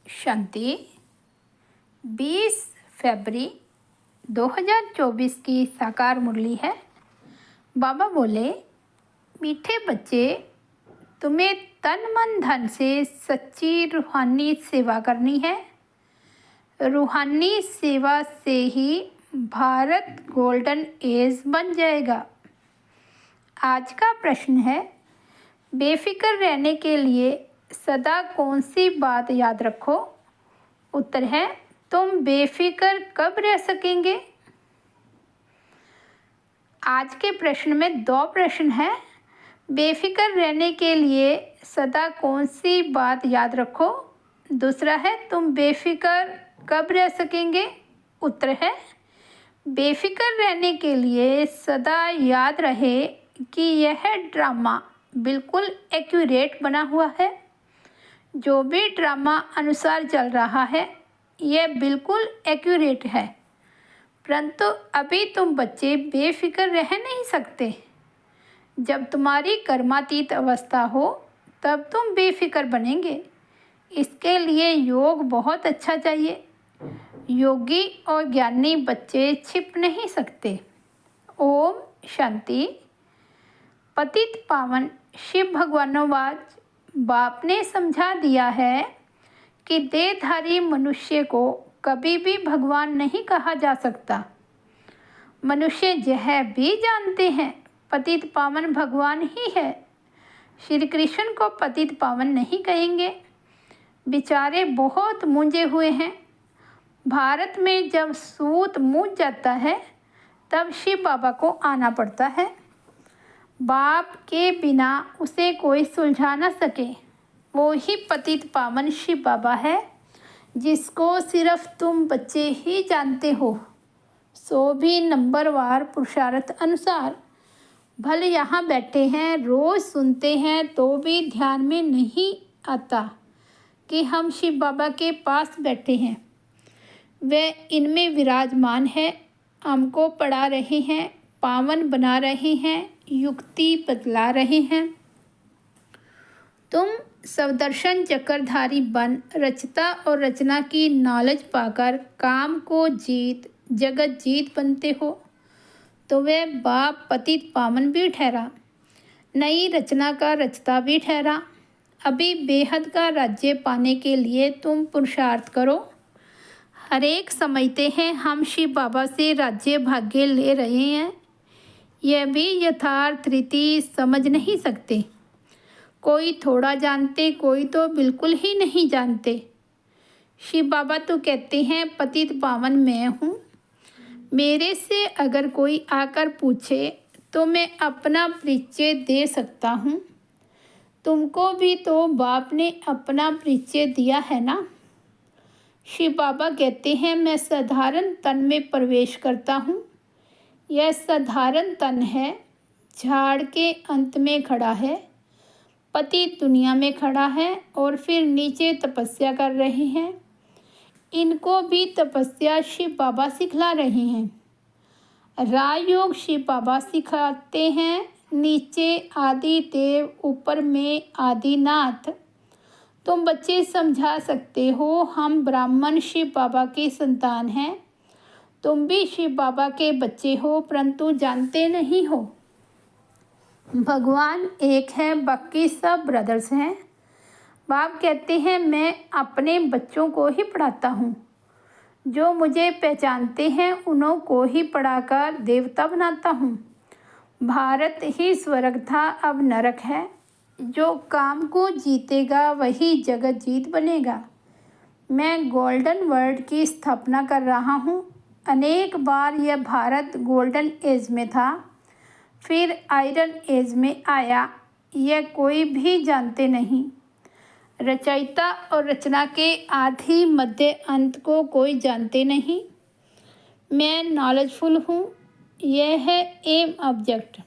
शांति 20 फरवरी 2024 की साकार मुरली है। बाबा बोले, मीठे बच्चे, तुम्हें तन मन धन से सच्ची रूहानी सेवा करनी है। रूहानी सेवा से ही भारत गोल्डन एज बन जाएगा। आज का प्रश्न है, बेफिक्र रहने के लिए सदा कौन सी बात याद रखो। उत्तर है, तुम बेफिक्र कब रह सकेंगे। आज के प्रश्न में दो प्रश्न हैं। बेफिक्र रहने के लिए सदा कौन सी बात याद रखो। दूसरा है, तुम बेफिक्र कब रह सकेंगे। उत्तर है, बेफिक्र रहने के लिए सदा याद रहे कि यह ड्रामा बिल्कुल एक्यूरेट बना हुआ है। जो भी ड्रामा अनुसार चल रहा है यह बिल्कुल एक्यूरेट है, परंतु अभी तुम बच्चे बेफिक्र रह नहीं सकते। जब तुम्हारी कर्मातीत अवस्था हो तब तुम बेफिक्र बनेंगे। इसके लिए योग बहुत अच्छा चाहिए। योगी और ज्ञानी बच्चे छिप नहीं सकते। ओम शांति। पतित पावन शिव भगवानोवाज, बाप ने समझा दिया है कि देहधारी मनुष्य को कभी भी भगवान नहीं कहा जा सकता। मनुष्य यह भी जानते हैं पतित पावन भगवान ही है। श्री कृष्ण को पतित पावन नहीं कहेंगे। बेचारे बहुत मूंझे हुए हैं। भारत में जब सूत मूझ जाता है तब शिव बाबा को आना पड़ता है। बाप के बिना उसे कोई सुलझा न सके। वो ही पतित पावन शिव बाबा है, जिसको सिर्फ तुम बच्चे ही जानते हो, सो भी नंबरवार पुरुषार्थ अनुसार। भले यहाँ बैठे हैं, रोज़ सुनते हैं, तो भी ध्यान में नहीं आता कि हम शिव बाबा के पास बैठे हैं। वे इनमें विराजमान है, हमको पढ़ा रहे हैं, पावन बना रहे हैं, युक्ति बतला रहे हैं। तुम सवदर्शन चक्रधारी बन रचता और रचना की नॉलेज पाकर काम को जीत जगत जीत बनते हो, तो वह बाप पतित पावन भी ठहरा, नई रचना का रचता भी ठहरा। अभी बेहद का राज्य पाने के लिए तुम पुरुषार्थ करो। हर एक समझते हैं हम शिव बाबा से राज्य भाग्य ले रहे हैं। यह भी यथार्थ रीति समझ नहीं सकते। कोई थोड़ा जानते, कोई तो बिल्कुल ही नहीं जानते। शिव बाबा तो कहते हैं पतित पावन मैं हूँ। मेरे से अगर कोई आकर पूछे तो मैं अपना परिचय दे सकता हूँ। तुमको भी तो बाप ने अपना परिचय दिया है ना। शिव बाबा कहते हैं, मैं साधारण तन में प्रवेश करता हूँ। यह साधारण तन है, झाड़ के अंत में खड़ा है, पतित दुनिया में खड़ा है और फिर नीचे तपस्या कर रहे हैं। इनको भी तपस्या शिव बाबा सिखला रहे हैं। राजयोग शिव बाबा सिखाते हैं। नीचे आदि देव, ऊपर में आदिनाथ। तुम बच्चे समझा सकते हो, हम ब्राह्मण शिव बाबा की संतान हैं। तुम भी शिव बाबा के बच्चे हो, परंतु जानते नहीं हो। भगवान एक है, बाकी सब ब्रदर्स हैं। बाप कहते हैं, मैं अपने बच्चों को ही पढ़ाता हूँ। जो मुझे पहचानते हैं उन्हों को ही पढ़ाकर देवता बनाता हूँ। भारत ही स्वर्ग था, अब नरक है। जो काम को जीतेगा वही जगत जीत बनेगा। मैं गोल्डन वर्ल्ड की स्थापना कर रहा हूँ। अनेक बार यह भारत गोल्डन एज में था, फिर आयरन एज में आया। यह कोई भी जानते नहीं। रचयिता और रचना के आदि मध्य अंत को कोई जानते नहीं। मैं नॉलेजफुल हूँ। यह है एम ऑब्जेक्ट।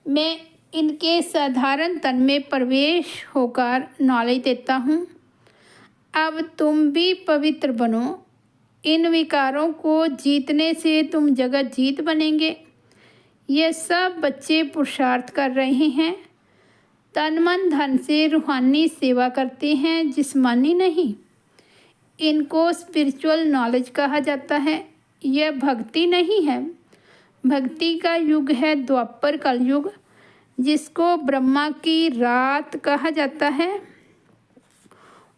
मैं इनके साधारण तन में प्रवेश होकर नॉलेज देता हूँ। अब तुम भी पवित्र बनो। इन विकारों को जीतने से तुम जगत जीत बनेंगे। ये सब बच्चे पुरुषार्थ कर रहे हैं। तन मन धन से रूहानी सेवा करते हैं, जिस्मानी नहीं। इनको स्पिरिचुअल नॉलेज कहा जाता है। यह भक्ति नहीं है। भक्ति का युग है द्वापर कलयुग, जिसको ब्रह्मा की रात कहा जाता है,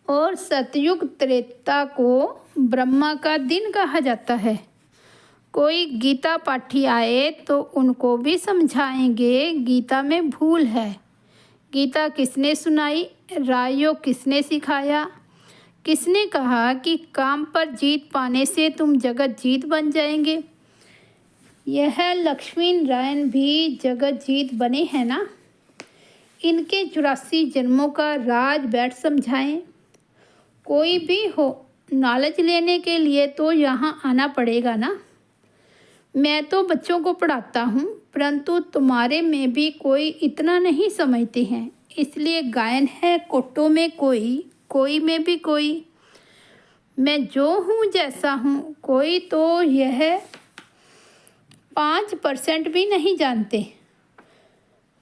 और सतयुग त्रेता को ब्रह्मा का दिन कहा जाता है। कोई गीता पाठी आए तो उनको भी समझाएंगे गीता में भूल है। गीता किसने सुनाई, राजयोग किसने सिखाया, किसने कहा कि काम पर जीत पाने से तुम जगत जीत बन जाएंगे। यह लक्ष्मी नारायण भी जगत जीत बने हैं ना। इनके 84 जन्मों का राज बैठ समझाएं। कोई भी हो, नॉलेज लेने के लिए तो यहाँ आना पड़ेगा ना। मैं तो बच्चों को पढ़ाता हूँ, परंतु तुम्हारे में भी कोई इतना नहीं समझते हैं, इसलिए गायन है कोटों में कोई, कोई में भी कोई। मैं जो हूँ जैसा हूँ, कोई तो यह 5% भी नहीं जानते।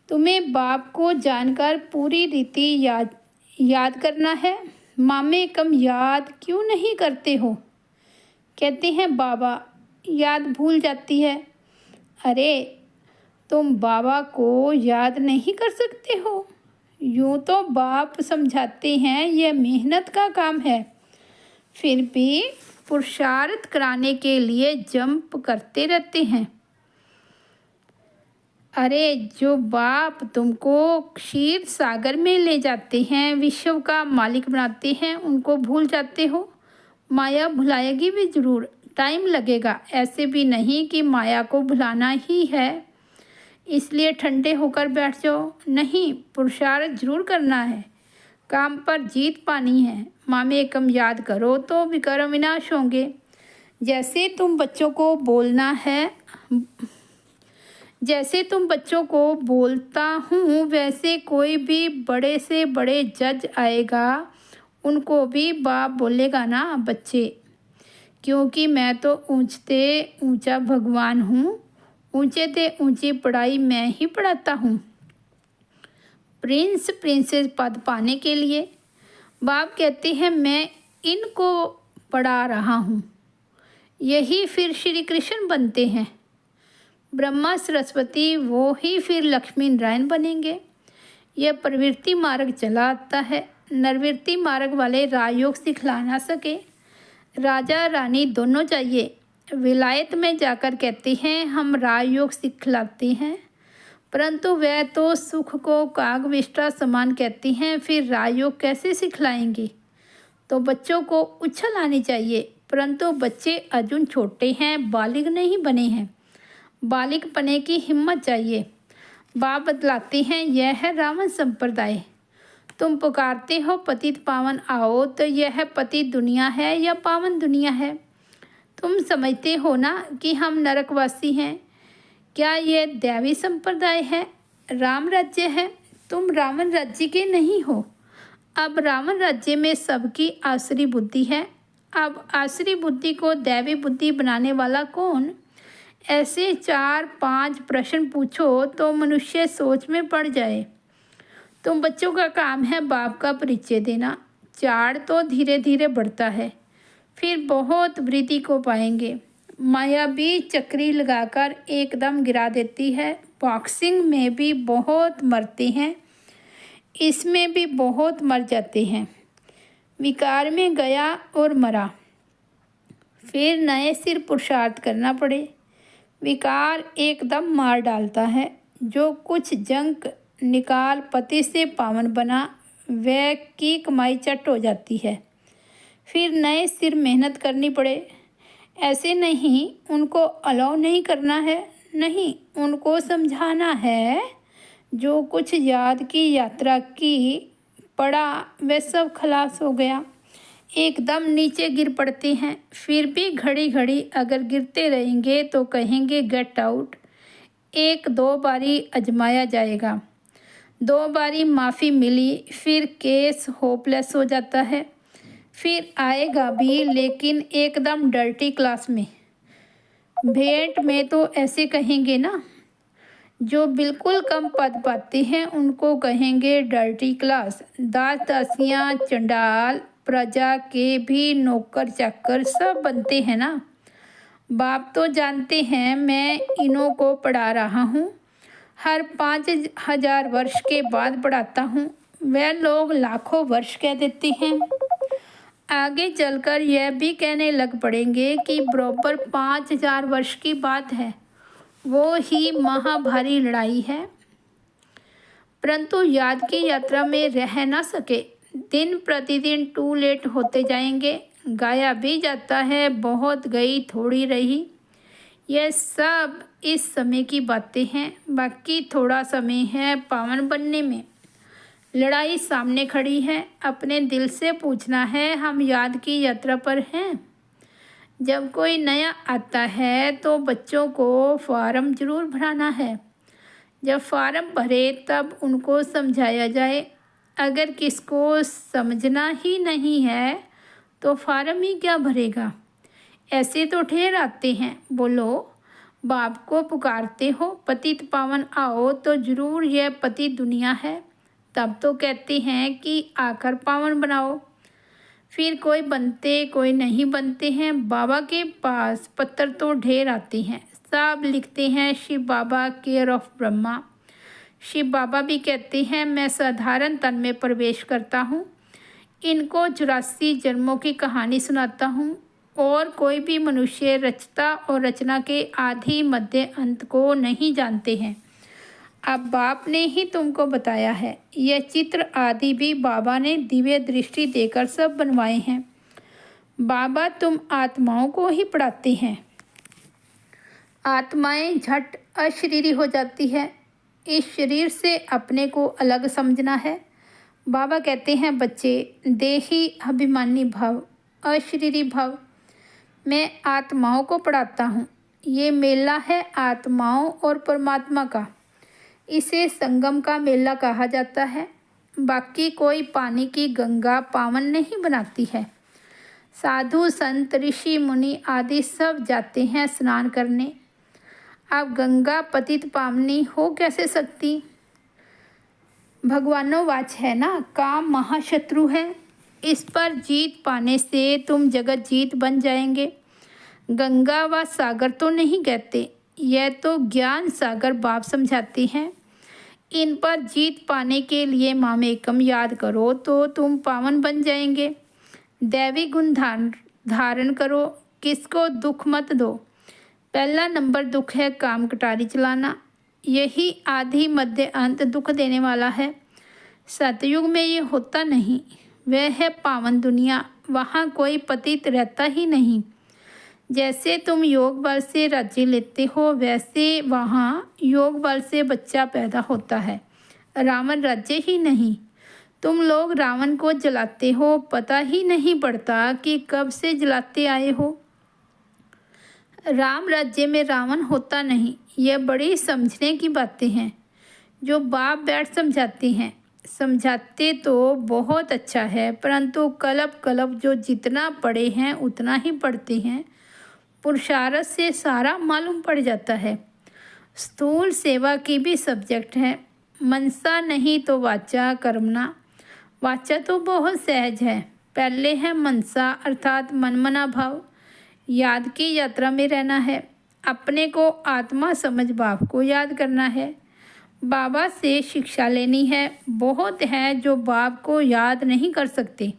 तुम्हें बाप को जानकर पूरी रीति याद करना है। मामे कम याद क्यों नहीं करते हो? कहते हैं बाबा याद भूल जाती है। अरे तुम बाबा को याद नहीं कर सकते हो? यूँ तो बाप समझाते हैं यह मेहनत का काम है, फिर भी पुरुषार्थ कराने के लिए जंप करते रहते हैं। अरे जो बाप तुमको क्षीर सागर में ले जाते हैं, विश्व का मालिक बनाते हैं, उनको भूल जाते हो? माया भुलाएगी भी ज़रूर, टाइम लगेगा। ऐसे भी नहीं कि माया को भुलाना ही है इसलिए ठंडे होकर बैठ जाओ। नहीं, पुरुषार्थ जरूर करना है, काम पर जीत पानी है। मामे कम याद करो तो विक्रम विनाश होंगे। जैसे तुम बच्चों को बोलता हूँ, वैसे कोई भी बड़े से बड़े जज आएगा, उनको भी बाप बोलेगा ना बच्चे, क्योंकि मैं तो ऊंचते ऊंचा भगवान हूँ। ऊंचे ते ऊंची पढ़ाई मैं ही पढ़ाता हूँ। प्रिंसेस पद पाने के लिए बाप कहते हैं मैं इनको पढ़ा रहा हूँ, यही फिर श्री कृष्ण बनते हैं। ब्रह्मा सरस्वती वो ही फिर लक्ष्मी नारायण बनेंगे। यह प्रवृत्ति मार्ग चला आता है, नरवृत्ति मार्ग वाले राजयोग सिखला ना सके। राजा रानी दोनों चाहिए। विलायत में जाकर कहते हैं हम राजयोग सिखलाते हैं, परंतु वह तो सुख को कागविष्टा समान कहती हैं, फिर राजयोग कैसे सिखलाएंगे? तो बच्चों को उछल आनी चाहिए, परंतु बच्चे अजून छोटे हैं, बालिग नहीं बने हैं। बालिग बने की हिम्मत चाहिए। बाप बतलाते हैं यह है रावण संप्रदाय। तुम पुकारते हो पतित पावन आओ, तो यह पतित दुनिया है या पावन दुनिया है? तुम समझते हो ना कि हम नरकवासी हैं। क्या यह दैवी संप्रदाय है? राम राज्य है, तुम रावण राज्य के नहीं हो। अब रावण राज्य में सबकी आसुरी बुद्धि है। अब आसुरी बुद्धि को दैवी बुद्धि बनाने वाला कौन? ऐसे 4-5 प्रश्न पूछो तो मनुष्य सोच में पड़ जाए। तुम बच्चों का काम है बाप का परिचय देना। चाड़ तो धीरे धीरे बढ़ता है, फिर बहुत वृद्धि को पाएंगे। माया भी चक्री लगाकर एकदम गिरा देती है। बॉक्सिंग में भी बहुत मरते हैं, इसमें भी बहुत मर जाते हैं। विकार में गया और मरा, फिर नए सिर पुरुषार्थ करना पड़े। विकार एकदम मार डालता है। जो कुछ जंक निकाल पति से पावन बना, वह की कमाई चट हो जाती है। फिर नए सिर मेहनत करनी पड़े। ऐसे नहीं, उनको अलाउ नहीं करना है, नहीं, उनको समझाना है। जो कुछ याद की यात्रा की पड़ा, वह सब खलास हो गया। एकदम नीचे गिर पड़ते हैं, फिर भी घड़ी घड़ी अगर गिरते रहेंगे तो कहेंगे गेट आउट। 1-2 बारी आजमाया जाएगा, 2 बारी माफ़ी मिली, फिर केस होपलेस हो जाता है। फिर आएगा भी, लेकिन एकदम डर्टी क्लास में। भेंट में तो ऐसे कहेंगे ना। जो बिल्कुल कम पद पाते हैं उनको कहेंगे डर्टी क्लास, दास दासियाँ, चंडाल, प्रजा के भी नौकर चाकर सब बनते हैं ना। बाप तो जानते हैं मैं इन्हों को पढ़ा रहा हूँ, हर 5,000 वर्ष के बाद पढ़ाता हूँ। वह लोग लाखों वर्ष कह देते हैं। आगे चलकर यह भी कहने लग पड़ेंगे कि बराबर 5,000 वर्ष की बात है, वो ही महाभारी लड़ाई है। परंतु याद की यात्रा में रह ना सके। दिन प्रतिदिन टू लेट होते जाएंगे। गाया भी जाता है, बहुत गई थोड़ी रही। यह सब इस समय की बातें हैं, बाकी थोड़ा समय है पावन बनने में। लड़ाई सामने खड़ी है, अपने दिल से पूछना है, हम याद की यात्रा पर हैं। जब कोई नया आता है तो बच्चों को फॉर्म जरूर भराना है। जब फॉर्म भरे तब उनको समझाया जाए। अगर किसको समझना ही नहीं है तो फॉर्म ही क्या भरेगा। ऐसे तो ढेर आते हैं। बोलो, बाप को पुकारते हो, पतित पावन आओ, तो जरूर यह पति दुनिया है। तब तो कहते हैं कि आकर पावन बनाओ। फिर कोई बनते कोई नहीं बनते हैं। बाबा के पास पत्र तो ढेर आते हैं, सब लिखते हैं शिव बाबा केयर ऑफ ब्रह्मा। शिव बाबा भी कहते हैं मैं साधारण तन में प्रवेश करता हूँ, इनको 84 जन्मों की कहानी सुनाता हूँ। और कोई भी मनुष्य रचता और रचना के आदि मध्य अंत को नहीं जानते हैं। अब बाप ने ही तुमको बताया है। यह चित्र आदि भी बाबा ने दिव्य दृष्टि देकर सब बनवाए हैं। बाबा तुम आत्माओं को ही पढ़ाते हैं। आत्माएं झट अशरीरी हो जाती है। इस शरीर से अपने को अलग समझना है। बाबा कहते हैं बच्चे, देही अभिमानी भव, अशरीरी भव। मैं आत्माओं को पढ़ाता हूँ। ये मेला है आत्माओं और परमात्मा का। इसे संगम का मेला कहा जाता है। बाकी कोई पानी की गंगा पावन नहीं बनाती है। साधु संत ऋषि मुनि आदि सब जाते हैं स्नान करने। अब गंगा पतित पावनी हो कैसे सकती। भगवानों वाच है ना, काम महाशत्रु है। इस पर जीत पाने से तुम जगत जीत बन जाएंगे। गंगा व सागर तो नहीं कहते, यह तो ज्ञान सागर बाप समझाते हैं। इन पर जीत पाने के लिए मामेकम याद करो तो तुम पावन बन जाएंगे। दैवी गुण धारण करो, किसको दुख मत दो। पहला नंबर दुख है काम कटारी चलाना, यही आदि मध्य अंत दुख देने वाला है। सतयुग में ये होता नहीं। वह है पावन दुनिया, वहाँ कोई पतित रहता ही नहीं। जैसे तुम योग बल से राज्य लेते हो, वैसे वहाँ योग बल से बच्चा पैदा होता है। रावण राज्य ही नहीं। तुम लोग रावण को जलाते हो, पता ही नहीं पड़ता कि कब से जलाते आए हो। राम राज्य में रावण होता नहीं। यह बड़ी समझने की बातें हैं जो बाप बैठ समझाते हैं। समझाते तो बहुत अच्छा है, परंतु कलप कलप जो जितना पढ़े हैं उतना ही पढ़ते हैं। पुरुषार्थ से सारा मालूम पड़ जाता है। स्थूल सेवा की भी सब्जेक्ट है। मनसा नहीं तो वाचा कर्मणा। वाचा तो बहुत सहज है, पहले है मनसा अर्थात मनमना भाव। याद की यात्रा में रहना है। अपने को आत्मा समझ बाप को याद करना है। बाबा से शिक्षा लेनी है। बहुत है जो बाप को याद नहीं कर सकते।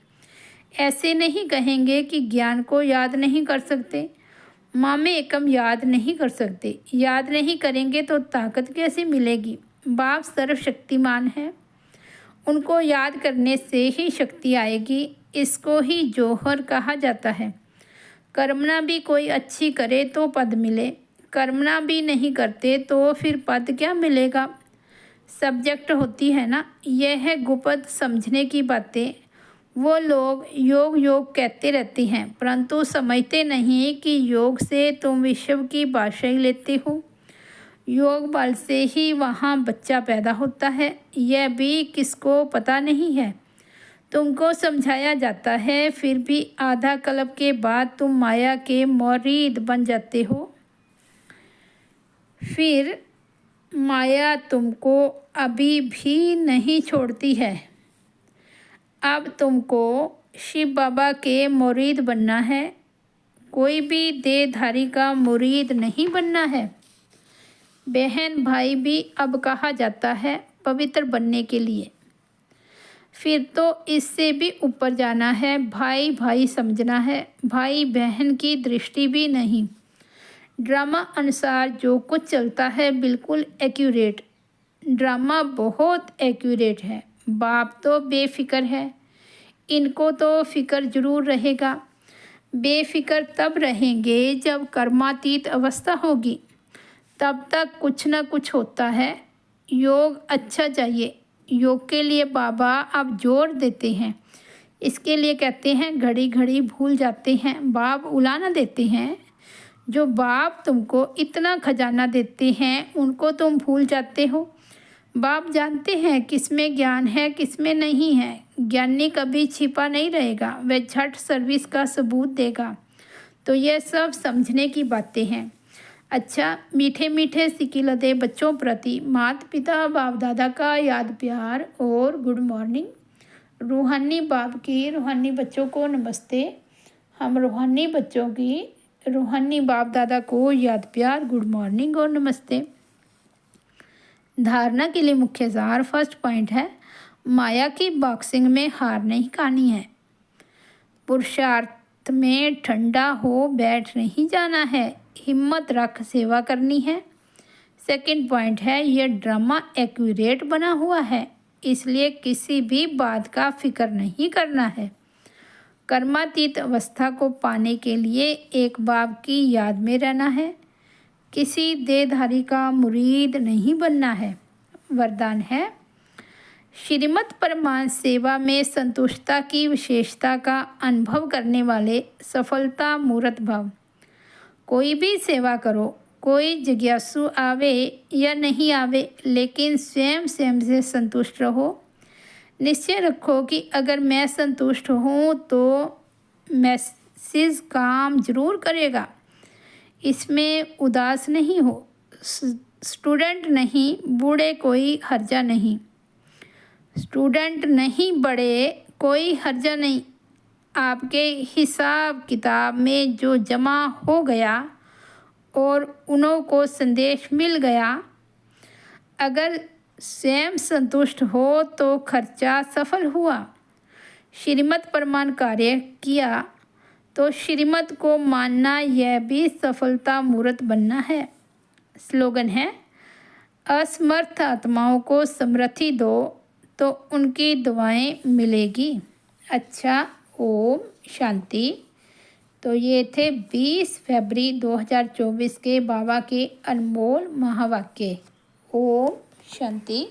ऐसे नहीं कहेंगे कि ज्ञान को याद नहीं कर सकते। मामे एकम याद नहीं कर सकते। याद नहीं करेंगे तो ताकत कैसे मिलेगी। बाप सर्वशक्तिमान है, उनको याद करने से ही शक्ति आएगी। इसको ही जौहर कहा जाता है। कर्मना भी कोई अच्छी करे तो पद मिले, कर्मना भी नहीं करते तो फिर पद क्या मिलेगा। सब्जेक्ट होती है ना, यह है गुप्त समझने की बातें। वो लोग योग योग कहते रहते हैं, परंतु समझते नहीं कि योग से तुम विश्व की भाषा ही लेते हो। योग बल से ही वहाँ बच्चा पैदा होता है, यह भी किसको पता नहीं है। तुमको समझाया जाता है, फिर भी आधा कल्प के बाद तुम माया के मुरीद बन जाते हो। फिर माया तुमको अभी भी नहीं छोड़ती है। अब तुमको शिव बाबा के मुरीद बनना है, कोई भी देहधारी का मुरीद नहीं बनना है। बहन भाई भी अब कहा जाता है पवित्र बनने के लिए। फिर तो इससे भी ऊपर जाना है, भाई भाई समझना है, भाई बहन की दृष्टि भी नहीं। ड्रामा अनुसार जो कुछ चलता है बिल्कुल एक्यूरेट। ड्रामा बहुत एक्यूरेट है। बाप तो बेफिक्र है, इनको तो फिक्र ज़रूर रहेगा। बेफिक्र तब रहेंगे जब कर्मातीत अवस्था होगी, तब तक कुछ न कुछ होता है। योग अच्छा चाहिए। योग के लिए बाबा अब जोर देते हैं। इसके लिए कहते हैं घड़ी घड़ी भूल जाते हैं, बाप उलाना देते हैं। जो बाप तुमको इतना खजाना देते हैं उनको तुम भूल जाते हो। बाप जानते हैं किसमें ज्ञान है किसमें नहीं है। ज्ञानी कभी छिपा नहीं रहेगा, वह झट सर्विस का सबूत देगा। तो ये सब समझने की बातें हैं। अच्छा, मीठे मीठे सिकिलते बच्चों प्रति माता पिता बाप दादा का याद प्यार और गुड मॉर्निंग। रूहानी बाप की रूहानी बच्चों को नमस्ते। हम रूहानी बच्चों की रूहानी बाप दादा को याद प्यार, गुड मॉर्निंग और नमस्ते। धारणा के लिए मुख्य सार फर्स्ट पॉइंट है, माया की बॉक्सिंग में हार नहीं खानी है। पुरुषार्थ में ठंडा हो बैठ नहीं जाना है, हिम्मत रख सेवा करनी है। सेकंड पॉइंट है, यह ड्रामा एक्यूरेट बना हुआ है, इसलिए किसी भी बात का फिक्र नहीं करना है। कर्मातीत अवस्था को पाने के लिए एक बाप की याद में रहना है, किसी देहधारी का मुरीद नहीं बनना है। वरदान है, श्रीमद् परमांश सेवा में संतुष्टता की विशेषता का अनुभव करने वाले सफलता मूर्त भव। कोई भी सेवा करो, कोई जिज्ञासु आवे या नहीं आवे, लेकिन स्वयं स्वयं से संतुष्ट रहो। निश्चय रखो कि अगर मैं संतुष्ट हूँ तो मैसेज काम जरूर करेगा। इसमें उदास नहीं हो। स्टूडेंट नहीं बूढ़े कोई हर्जा नहीं, स्टूडेंट नहीं बड़े कोई हर्जा नहीं। आपके हिसाब किताब में जो जमा हो गया और उन्हों को संदेश मिल गया, अगर स्वयं संतुष्ट हो तो खर्चा सफल हुआ। श्रीमद् परमान कार्य किया तो श्रीमद् को मानना, यह भी सफलता मूर्त बनना है। स्लोगन है, असमर्थ आत्माओं को समृद्धि दो तो उनकी दुआएं मिलेगी। अच्छा, ओम शांति। तो ये थे 20 फरवरी 2024 के बाबा के अनमोल महावाक्य। ओम शांति।